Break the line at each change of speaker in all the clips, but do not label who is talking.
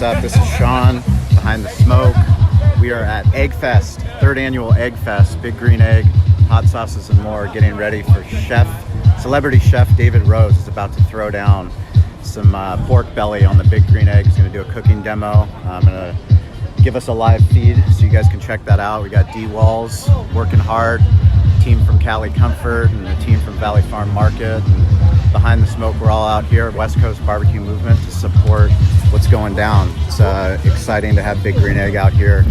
what's up? This is Sean behind the smoke. We are at EggFest, 3rd Annual EggFest, Big Green Egg, hot sauces and more, getting ready for celebrity chef David Rose is about to throw down some pork belly on the Big Green Egg. He's going to do a cooking demo. I'm going to give us a live feed so you guys can check that out. We got D Walls working hard, team from Cali Comfort and the team from Valley Farm Market. And behind the smoke, we're all out here at West Coast BBQ Movement to support what's going down. It's exciting to have Big Green Egg out here.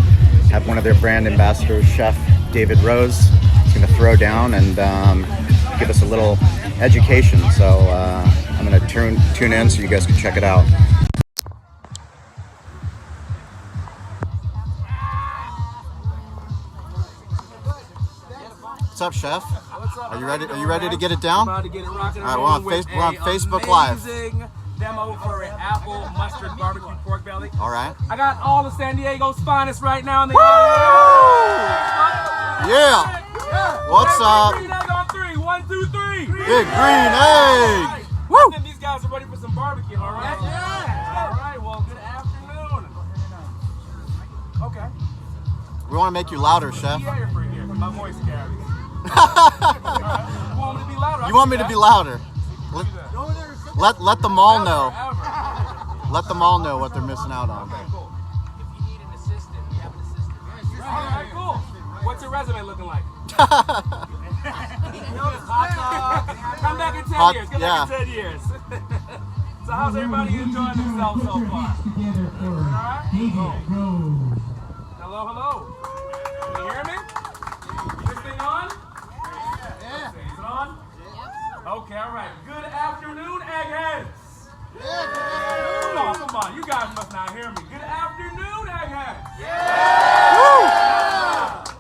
Have one of their brand ambassadors, Chef David Rose. He's going to throw down and give us a little education. So I'm going to tune in so you guys can check it out. What's up, Chef?
What's up?
Are you ready? Are you ready to get it down?
About to get it rocking.
All right, we're on Facebook Live.
Amazing demo for an apple mustard barbecue pork belly.
All right.
I got all of San Diego's finest right now in the
Yeah. What's up?
Big Green Egg on 3. 1, 2, 3.
Big Green Egg.
Woo! I think these guys are ready for some barbecue. All right. Yeah. All right. Well, good afternoon. Okay.
We want to make you louder, Chef.
Yeah, you're free here. My voice carries. You want me to be louder?
You want me to be louder? Let them all know. Let them all know what they're missing out on.
Okay, cool. If you need an assistant, we have an assistant. All right, cool. What's your resume looking like? Come back in 10 years. Come back in 10 years. So how's everybody enjoying themselves so far? All right? Hello, hello. Can you hear me? This thing on? Yeah. Is it on? Okay, all right. Good afternoon, eggheads. Come on. You guys must not hear me. Good afternoon, eggheads.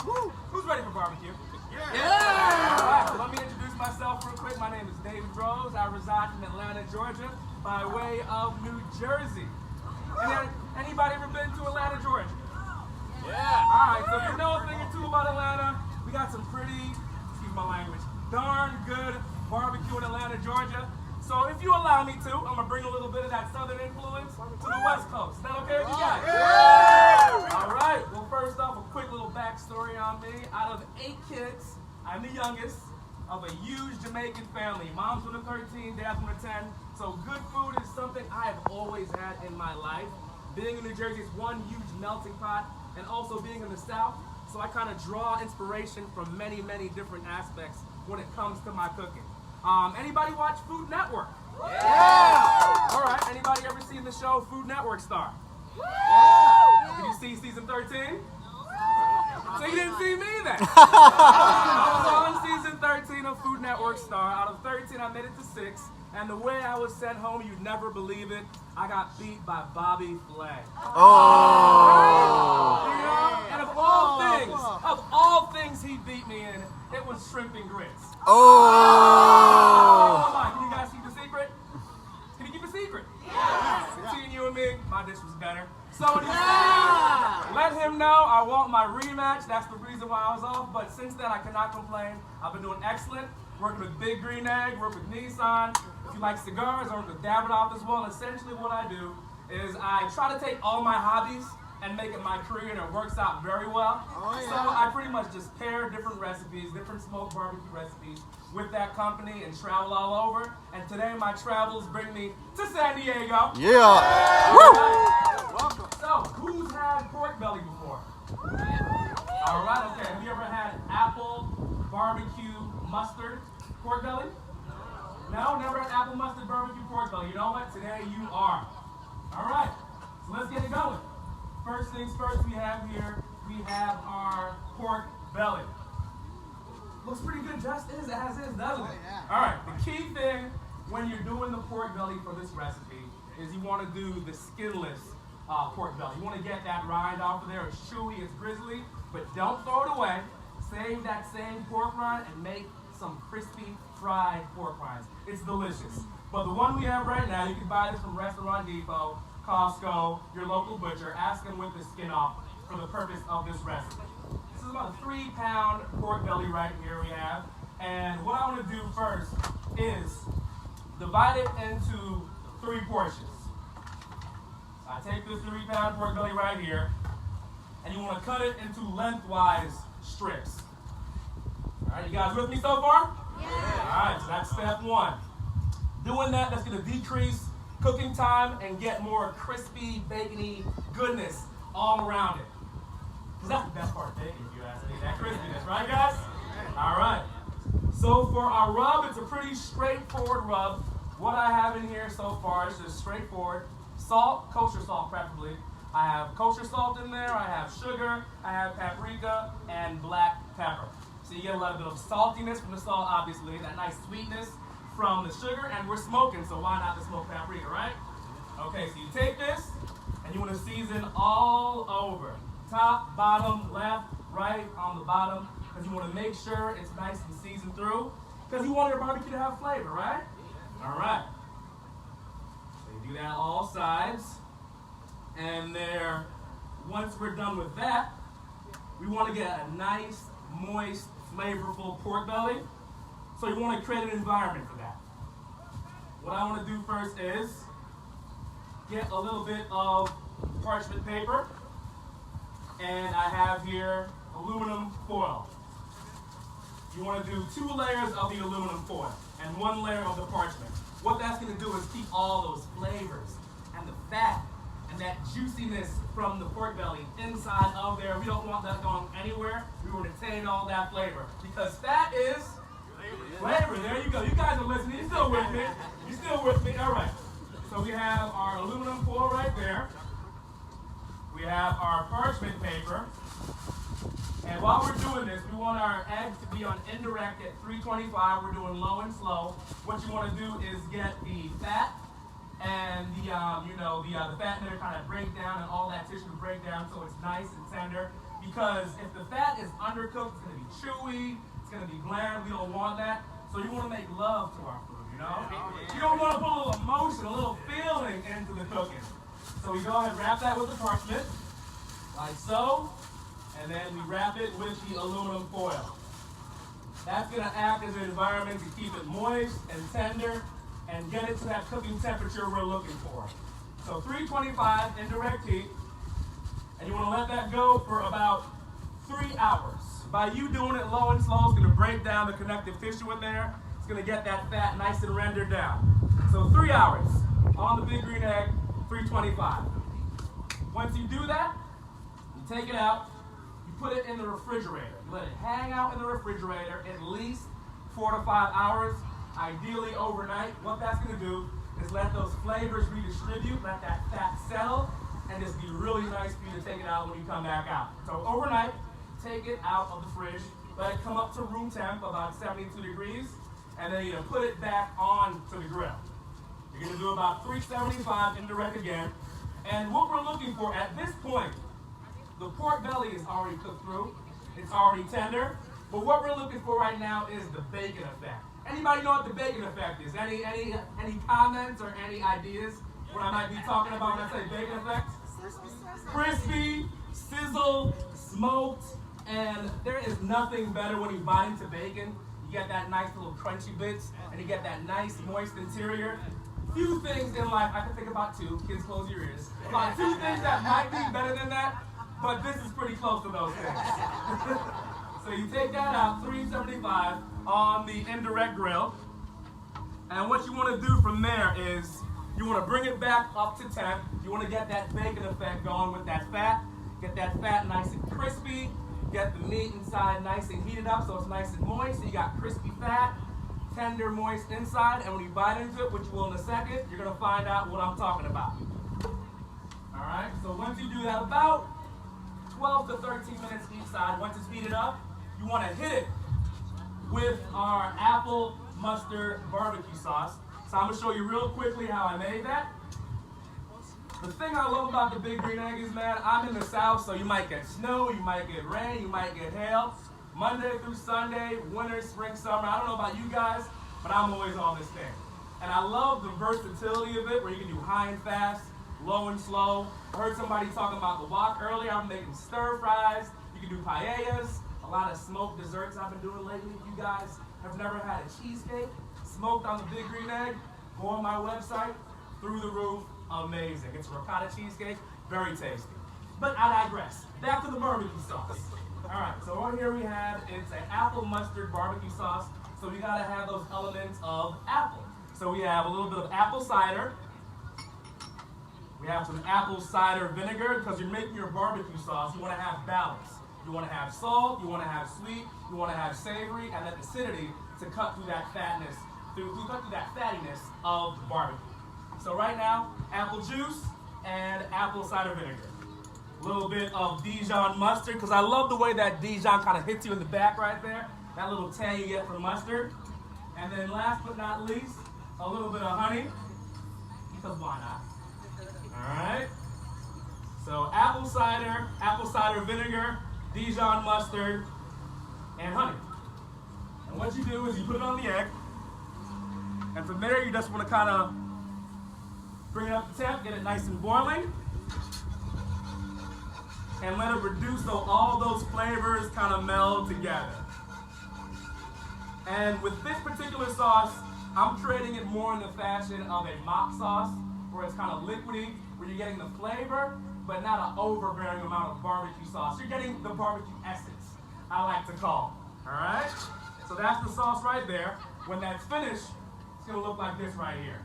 Woo. Who's ready for barbecue? Yeah. All right, so let me introduce myself real quick. My name is David Rose. I reside in Atlanta, Georgia, by way of New Jersey. Anybody ever been to Atlanta, Georgia? Yeah. All right, so if you know a thing or two about Atlanta, we got some pretty, excuse my language, darn good barbecue in Atlanta, Georgia. So if you allow me to, I'm going to bring a little bit of that southern influence to the West Coast. Is that okay with you guys? Yeah. All right. Well, first off, a quick little backstory on me. Out of 8 kids, I'm the youngest of a huge Jamaican family. Mom's one of 13, dad's one of 10. So good food is something I have always had in my life. Being in New Jersey is one huge melting pot, and also being in the South, so I kind of draw inspiration from many, many different aspects when it comes to my cooking. Anybody watch Food Network? Yeah! All right, anybody ever seen the show Food Network Star? Yeah! Did you see season 13? So you didn't see me then. I was on season 13 of Food Network Star. Out of 13, I made it to 6. And the way I was sent home, you'd never believe it, I got beat by Bobby Flay.
Oh!
You know? And of all things he beat me in, it was shrimp and grits.
Oh!
Come on, can you guys keep the secret? Can you keep a secret? Yes! Between you and me, my dish was better. So let him know I want my rematch. That's the reason why I was off. But since then, I cannot complain. I've been doing excellent. Working with Big Green Egg, work with Nissan. If you like cigars, I work with Davidoff as well. Essentially what I do is I try to take all my hobbies and make it my career, and it works out very well. Oh, yeah. So I pretty much just pair different recipes, different smoked barbecue recipes with that company and travel all over. And today my travels bring me to San Diego.
Yeah!
Woo! Welcome. So, who's had pork belly before? All right, okay. Have you ever had apple barbecue mustard pork belly? No, never had apple mustard barbecue pork belly. You know what? Today you are. All right, so let's get it going. First things first, we have our pork belly. Looks pretty good just as is, doesn't it? All right, the key thing when you're doing the pork belly for this recipe is you want to do the skinless pork belly. You want to get that rind off of there. It's chewy, it's grizzly, but don't throw it away. Save that same pork rind and make some crispy fried pork rinds. It's delicious. But the one we have right now, you can buy this from Restaurant Depot, Costco, your local butcher. Ask them with the skin off for the purpose of this recipe. This is about a 3-pound pork belly right here we have. And what I want to do first is divide it into 3 portions. Take this 3-pound pork belly right here, and you want to cut it into lengthwise strips. All right, you guys with me so far? Yeah. All right, so that's step one. Doing that, that's going to decrease cooking time and get more crispy, bacony goodness all around it. Because that's the best part of bacon, if you ask me, that crispiness, right, guys? All right. So for our rub, it's a pretty straightforward rub. What I have in here so far is just straightforward. Salt, kosher salt preferably. I have kosher salt in there, I have sugar, I have paprika, and black pepper. So you get a little bit of saltiness from the salt, obviously, that nice sweetness from the sugar, and we're smoking, so why not the smoked paprika, right? Okay, so you take this, and you want to season all over. Top, bottom, left, right, on the bottom, because you want to make sure it's nice and seasoned through, because you want your barbecue to have flavor, right? All right. So you do that all sides, and there, once we're done with that, we want to get a nice, moist, flavorful pork belly. So you want to create an environment for that. What I want to do first is get a little bit of parchment paper, and I have here aluminum foil. You want to do 2 layers of the aluminum foil and 1 layer of the parchment. What that's going to do is keep all those flavors and the fat and that juiciness from the pork belly inside of there. We don't want that going anywhere. We want to retain all that flavor, because fat is flavor. There you go. You guys are listening. You're still with me. You're still with me. All right. So we have our aluminum foil right there. We have our parchment paper. And while we're doing this, we want our eggs to be on indirect at 325. We're doing low and slow. What you want to do is get the fat and the fat there kind of break down, and all that tissue break down so it's nice and tender. Because if the fat is undercooked, it's going to be chewy, it's going to be bland. We don't want that. So you want to make love to our food, you know? You don't want to put a little emotion, a little feeling into the cooking. So we go ahead and wrap that with the parchment, like so. And then we wrap it with the aluminum foil. That's going to act as an environment to keep it moist and tender and get it to that cooking temperature we're looking for. So 325 indirect heat, and you want to let that go for about 3 hours. By you doing it low and slow, it's going to break down the connective tissue in there. It's going to get that fat nice and rendered down. So 3 hours on the big green egg, 325. Once you do that, you take it out, you put it in the refrigerator. You let it hang out in the refrigerator at least 4 to 5 hours, ideally overnight. What that's going to do is let those flavors redistribute, let that fat settle, and just be really nice for you to take it out when you come back out. So overnight, take it out of the fridge, let it come up to room temp, about 72 degrees, and then you're going to put it back on to the grill. You're going to do about 375 indirect again. And what we're looking for at this point, the pork belly is already cooked through. It's already tender. But what we're looking for right now is the bacon effect. Anybody know what the bacon effect is? Any comments or any ideas what I might be talking about when I say bacon effect? Crispy, sizzle, smoked, and there is nothing better when you bite into bacon. You get that nice little crunchy bits, and you get that nice moist interior. Few things in life, I can think about 2, kids close your ears, about 2 things that might be better than that, but this is pretty close to those things. So you take that out, 375 on the indirect grill, and what you want to do from there is you want to bring it back up to temp. You want to get that bacon effect going with that fat, get that fat nice and crispy, get the meat inside nice and heated up so it's nice and moist, so you got crispy fat, tender, moist inside, and when you bite into it, which you will in a second, you're going to find out what I'm talking about. All right, so once you do that, about 12 to 13 minutes each side, once it's heated up, you want to hit it with our apple mustard barbecue sauce. So I'm going to show you real quickly how I made that. The thing I love about the big green egg is, man, I'm in the South, so you might get snow, you might get rain, you might get hail. Monday through Sunday, winter, spring, summer. I don't know about you guys, but I'm always on this thing. And I love the versatility of it, where you can do high and fast, low and slow. I heard somebody talking about the wok earlier. I'm making stir fries. You can do paellas, a lot of smoked desserts I've been doing lately. If you guys have never had a cheesecake smoked on the big green egg, go on my website, through the roof. amazing. It's a ricotta cheesecake, very tasty. But I digress. Back to the barbecue sauce. All right, so on here we have, it's an apple mustard barbecue sauce. So we gotta have those elements of apple. So we have a little bit of apple cider. We have some apple cider vinegar because you're making your barbecue sauce. You want to have balance. You want to have salt, you want to have sweet, you want to have savory, and that acidity to cut through that fatness, cut through that fattiness of the barbecue. So right now, apple juice and apple cider vinegar. A little bit of Dijon mustard because I love the way that Dijon kind of hits you in the back right there. That little tang you get from mustard. And then last but not least, a little bit of honey because why not? Alright, so apple cider vinegar, Dijon mustard, and honey. And what you do is you put it on the egg, and from there you just want to kind of bring it up to temp, get it nice and boiling, and let it reduce so all those flavors kind of meld together. And with this particular sauce, I'm creating it more in the fashion of a mop sauce, where it's kind of liquidy, where you're getting the flavor, but not an overbearing amount of barbecue sauce. You're getting the barbecue essence, I like to call. All right? So that's the sauce right there. When that's finished, it's gonna look like this right here.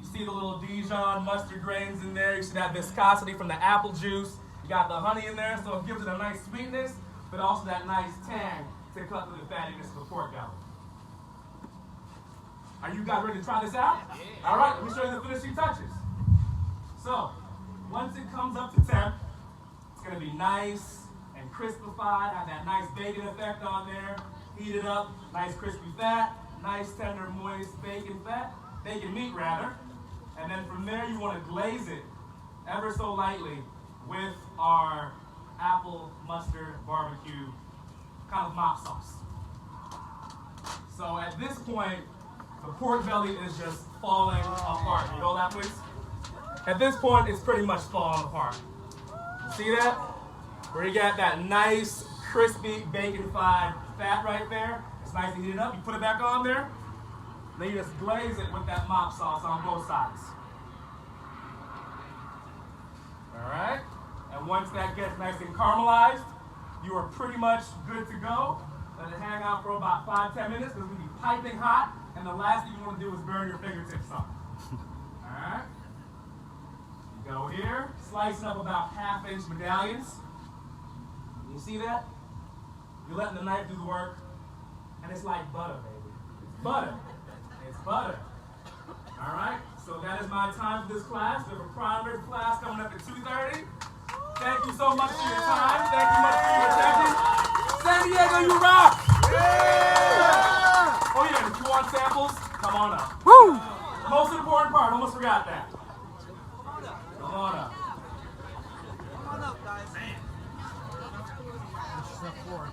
You see the little Dijon mustard grains in there. You see that viscosity from the apple juice. You got the honey in there, so it gives it a nice sweetness, but also that nice tang to cut through the fattiness of the pork belly. Are you guys ready to try this out? Yeah. All right, let me show you the finishing touches. So, once it comes up to temp, it's going to be nice and crispified, have that nice bacon effect on there, heat it up, nice crispy fat, nice tender moist bacon meat rather, and then from there you want to glaze it ever so lightly with our apple mustard barbecue kind of mop sauce. So at this point, the pork belly is just falling apart. You know that, please? At this point, it's pretty much falling apart. See that? Where you got that nice, crispy, bacon-fied fat right there. It's nice to heat it up. You put it back on there. Then you just glaze it with that mop sauce on both sides. All right? And once that gets nice and caramelized, you are pretty much good to go. Let it hang out for about 5-10 minutes because it's going to be piping hot. And the last thing you want to do is burn your fingertips off. All right? You go here, slicing up about half-inch medallions. You see that? You're letting the knife do the work. And it's like butter, baby. It's butter. It's butter. All right? So that is my time for this class. We have a primary class coming up at 2:30. Thank you so much for your time. Thank you much for your attention. San Diego, you rock! Yeah! Oh yeah, if you want samples, come on up. Woo! Most important part, almost forgot that. Come on up.
Come on up, guys. Step forward.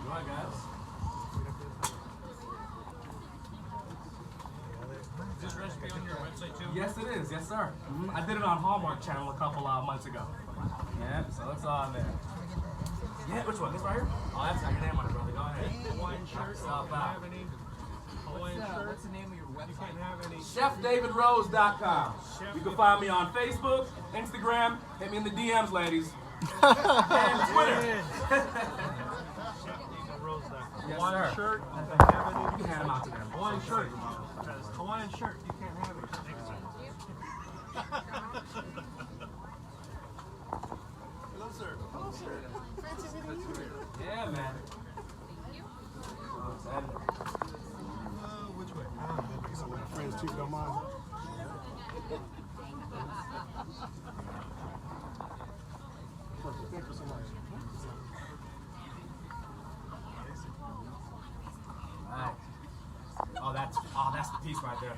Go on, guys.
Is this recipe on your website too?
Yes, it is. Yes, sir. I did it on Hallmark Channel a couple months ago. Yeah, so it's on there. Yeah, which one? This right here? Oh, that's got your name on it, brother. Go ahead.
Hawaiian shirt.
Yourself out.
Hawaiian shirt. What's the name of your website? You can't have any.
ChefDavidRose.com. You can find me on Facebook, Instagram. Hit me in the DMs, ladies. And Twitter.
ChefDavidRose.com.
Yes,
Hawaiian
sir.
shirt. You can have any.
You can hand them out to them.
Hawaiian shirt. Hawaiian shirt. You can't have it. Hello, sir. Hello, sir. Fancy meeting you.
Yeah, man.
Which way?
Some of my friends too, don't mind. Perfect. Thank you so much.
All right. Oh, that's the piece right there.